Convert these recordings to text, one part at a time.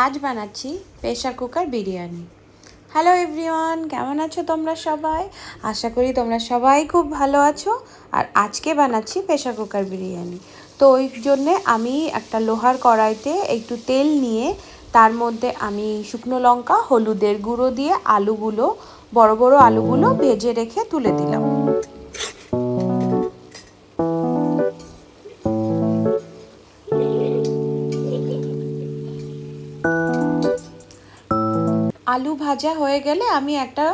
আজ বানাচ্ছি pressure cooker biryani. Hello everyone, কেমন আছো তোমরা সবাই? আশা করি তোমরা সবাই খুব ভালো আছো। আর আজকে বানাচ্ছি প্রেশার কুকার বিরিয়ানি। তো ওই জন্যে আমি একটা লোহার কড়াইতে একটু তেল নিয়ে তার মধ্যে আমি শুকনো লঙ্কা, হলুদের গুঁড়ো দিয়ে আলুগুলো, বড় বড় আলুগুলো ভেজে রেখে তুলে দিলাম। আলু ভাজা হয়ে গেলে আমি একটা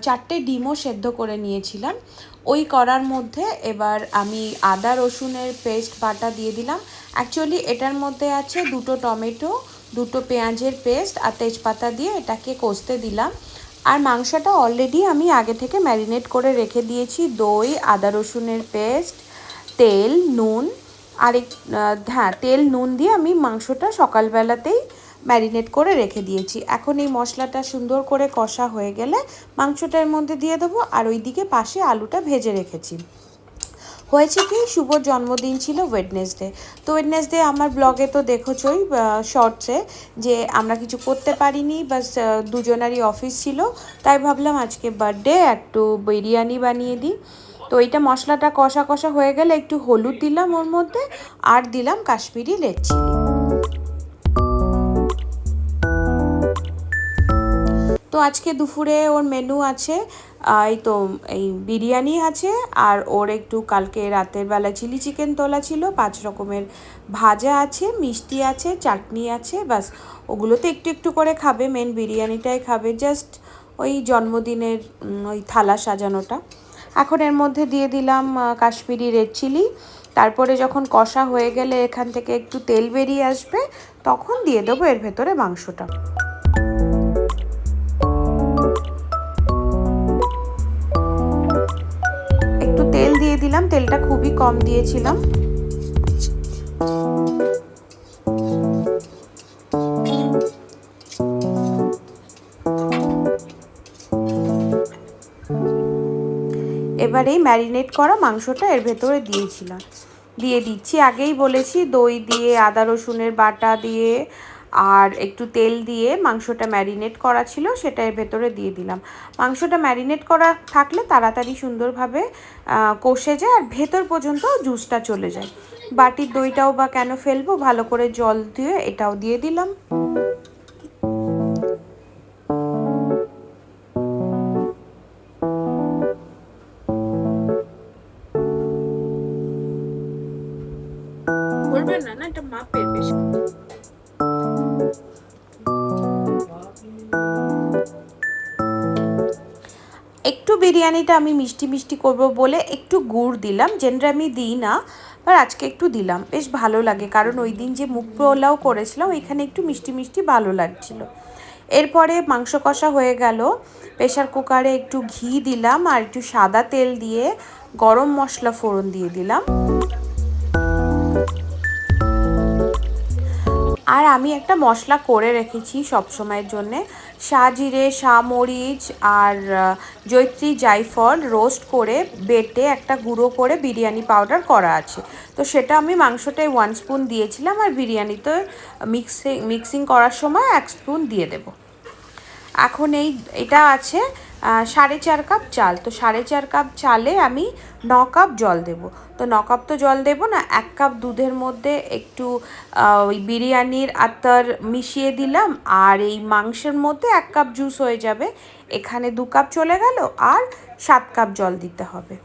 4টে ডিমও সেদ্ধ করে নিয়েছিলাম। ওই কড়ার মধ্যে এবার আমি আদা রসুনের পেস্ট বাটা দিয়ে দিলাম। অ্যাকচুয়ালি এটার মধ্যে আছে 2টো টমেটো, 2টো পেঁয়াজের পেস্ট আর তেজপাতা দিয়ে এটাকে কষতে দিলাম। আর মাংসটা অলরেডি আমি আগে থেকে ম্যারিনেট করে রেখে দিয়েছি। দই, আদা রসুনের পেস্ট, তেল, নুন আর তেল নুন দিয়ে আমি মাংসটা সকালবেলাতেই ম্যারিনেট করে রেখে দিয়েছি। এখন এই মশলাটা সুন্দর করে কষা হয়ে গেলে মাংসটার মধ্যে দিয়ে দেবো। আর ওইদিকে পাশে আলুটা ভেজে রেখেছি। হয়েছে কি, শুভর জন্মদিন ছিল ওয়েডনেসডে। তো ওয়েডনেসডে আমার ব্লগে তো দেখোছই শর্টসে যে আমরা কিছু করতে পারিনি, বাস দুজনারই অফিস ছিল। তাই ভাবলাম আজকে বার্থডে, একটু বিরিয়ানি বানিয়ে দিই। তো এইটা মশলাটা কষা কষা হয়ে গেলে একটু হলুদ দিলাম ওর মধ্যে, আর দিলাম কাশ্মীরি রেড চিলি। তো আজকে দুপুরে ওর মেনু আছে এই বিরিয়ানি আছে, আর ওর একটু কালকে রাতের বেলা চিলি চিকেন তোলা ছিল, 5 রকমের ভাজা আছে, মিষ্টি আছে, চাটনি আছে। বাস ওগুলো তো একটু একটু করে খাবে, মেন বিরিয়ানিটাই খাবে, জাস্ট ওই জন্মদিনের ওই থালা সাজানোটা। এখন এর মধ্যে দিয়ে দিলাম কাশ্মীরি রেড চিলি। তারপরে যখন কষা হয়ে গেলে এখান থেকে একটু তেল বেরিয়ে আসবে, তখন দিয়ে দেবো এর ভেতরে মাংসটা। তেল দিয়ে দিলাম, তেলটা খুবই কম দিয়েছিলাম। এবার এই ম্যারিনেট করা মাংসটা এর ভেতরে দিয়ে দিচ্ছি। আগেই বলেছি, দই দিয়ে, আদা রসুনের বাটা দিয়ে আর একটু তেল দিয়ে মাংসটা ম্যারিনেট করা ছিল, সেটা এর ভেতরে দিয়ে দিলাম। মাংসটা ম্যারিনেট করা থাকলে তাড়াতাড়ি সুন্দরভাবে কষে যায় আর ভেতর পর্যন্ত জুসটা চলে যায়। বাটির দইটাও বা কেন ফেলবো, ভালো করে জল দিয়ে এটাও দিয়ে দিলাম। বলবেন না, না এটা মাপের বেশি। একটু বিরিয়ানিটা আমি মিষ্টি মিষ্টি করবো বলে একটু গুড় দিলাম। জেনারেলি আমি দিই না, আর আজকে একটু দিলাম, বেশ ভালো লাগে, কারণ ওই দিন যে মুগ পোলাও করেছিলাম ওইখানে একটু মিষ্টি মিষ্টি ভালো লাগছিল। এরপরে মাংস কষা হয়ে গেল, প্রেশার কুকারে একটু ঘি দিলাম আর একটু সাদা তেল দিয়ে গরম মশলা ফোড়ন দিয়ে দিলাম। আর আমি একটা মশলা করে রেখেছি সব সময়ের জন্যে, শাহজিরে, শাহমরিচ আর জয়িত্রী জায়ফল রোস্ট করে বেটে একটা গুঁড়ো করে বিরিয়ানি পাউডার করা আছে। তো সেটা আমি মাংসটায় 1 স্পুন দিয়েছিলাম, আর বিরিয়ানিতে মিক্সিং করার সময় 1 স্পুন দিয়ে দেব। এখন এটা আছে 4.5 কাপ চাল। তো 4.5 কাপ চালে আমি 9 কাপ জল দেব। তো 9 কাপ তো জল দেব না, 1 কাপ দুধের মধ্যে একটু ওই বিরিয়ানির আতর মিশিয়ে দিলাম, আর এই মাংসের মধ্যে 1 কাপ জুস হয়ে যাবে। এখানে 2 কাপ চলে গেল, আর 7 কাপ জল দিতে হবে।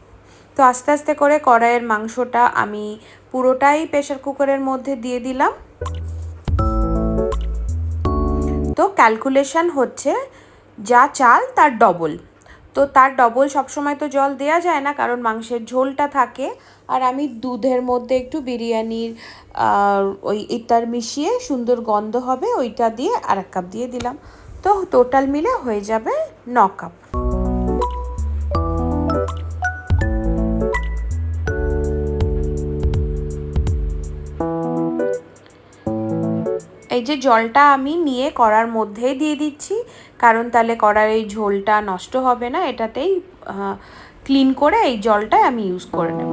তো আস্তে আস্তে করে কড়াইয়ের মাংসটা আমি পুরোটাই প্রেশার কুকারের মধ্যে দিয়ে দিলাম। তো ক্যালকুলেশন হচ্ছে যা চাল তার ডবল। তো তার ডবল সবসময় তো জল দেওয়া যায় না, কারণ মাংসের ঝোলটা থাকে। আর আমি দুধের মধ্যে একটু বিরিয়ানির ওই ইত্যার মিশিয়ে সুন্দর গন্ধ হবে ওইটা দিয়ে 1 কাপ দিয়ে দিলাম। তো টোটাল মিলে হয়ে যাবে 9 কাপ। এই যে জলটা আমি নিয়ে কড়ার মধ্যেই দিয়ে দিচ্ছি, কারণ তাহলে কড়ার এই ঝোলটা নষ্ট হবে না, এটাতেই ক্লিন করে এই জলটাই আমি ইউজ করে নেব।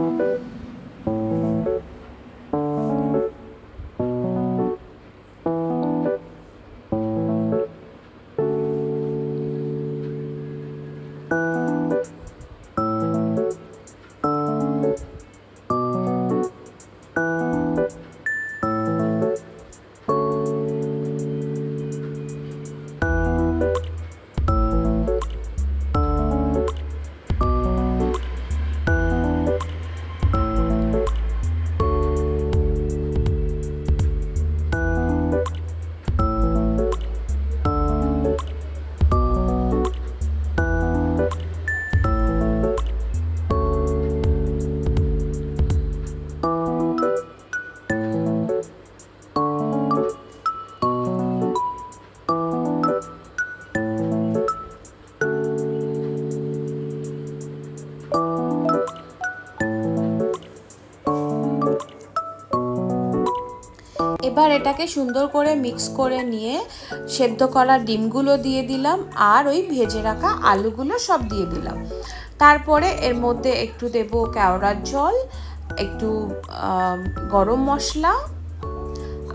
এবার এটাকে সুন্দর করে মিক্স করে নিয়ে সেদ্ধ করা ডিমগুলো দিয়ে দিলাম আর ওই ভেজে রাখা আলুগুলো সব দিয়ে দিলাম। তারপরে এর মধ্যে একটু দেব কেওড়ার জল, একটু গরম মশলা,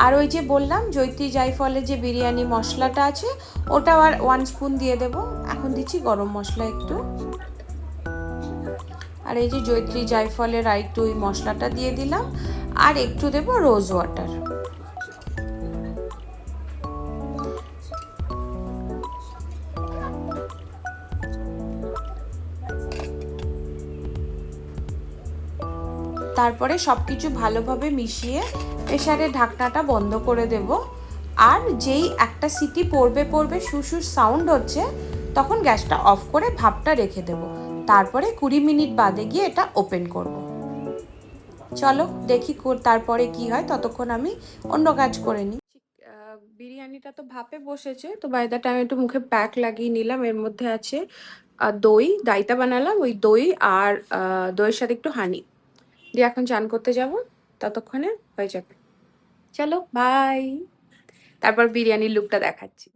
আর ওই যে বললাম জয়িত্রী জায়ফলের যে বিরিয়ানি মশলাটা আছে ওটাও আর 1 স্পুন দিয়ে দেব। এখন দিচ্ছি গরম মশলা একটু, আর এই যে জয়িত্রী জায়ফলের আর একটু ওই মশলাটা দিয়ে দিলাম, আর একটু দেব রোজ ওয়াটার। তারপরে সব কিছু ভালোভাবে মিশিয়ে প্রেসারের ঢাকনাটা বন্ধ করে দেব। আর যেই একটা সিটি পড়বে সুর সাউন্ড হচ্ছে, তখন গ্যাসটা অফ করে ভাপটা রেখে দেব। তারপরে 20 মিনিট বাদে গিয়ে এটা ওপেন করব। চলো দেখি তারপরে কি হয়, ততক্ষণ আমি অন্য কাজ করে নিই। বিরিয়ানিটা তো ভাপে বসেছে, তো বাই দ্য টাইম একটু মুখে প্যাক লাগিয়ে নিলাম। এর মধ্যে আছে দই, রায়তা বানালাম ওই দই আর দইয়ের সাথে একটু হানি দিয়ে এখন চান করতে যাব, ততক্ষণে হয়ে যাবে। চলো বাই, তারপর বিরিয়ানির লুকটা দেখাচ্ছি।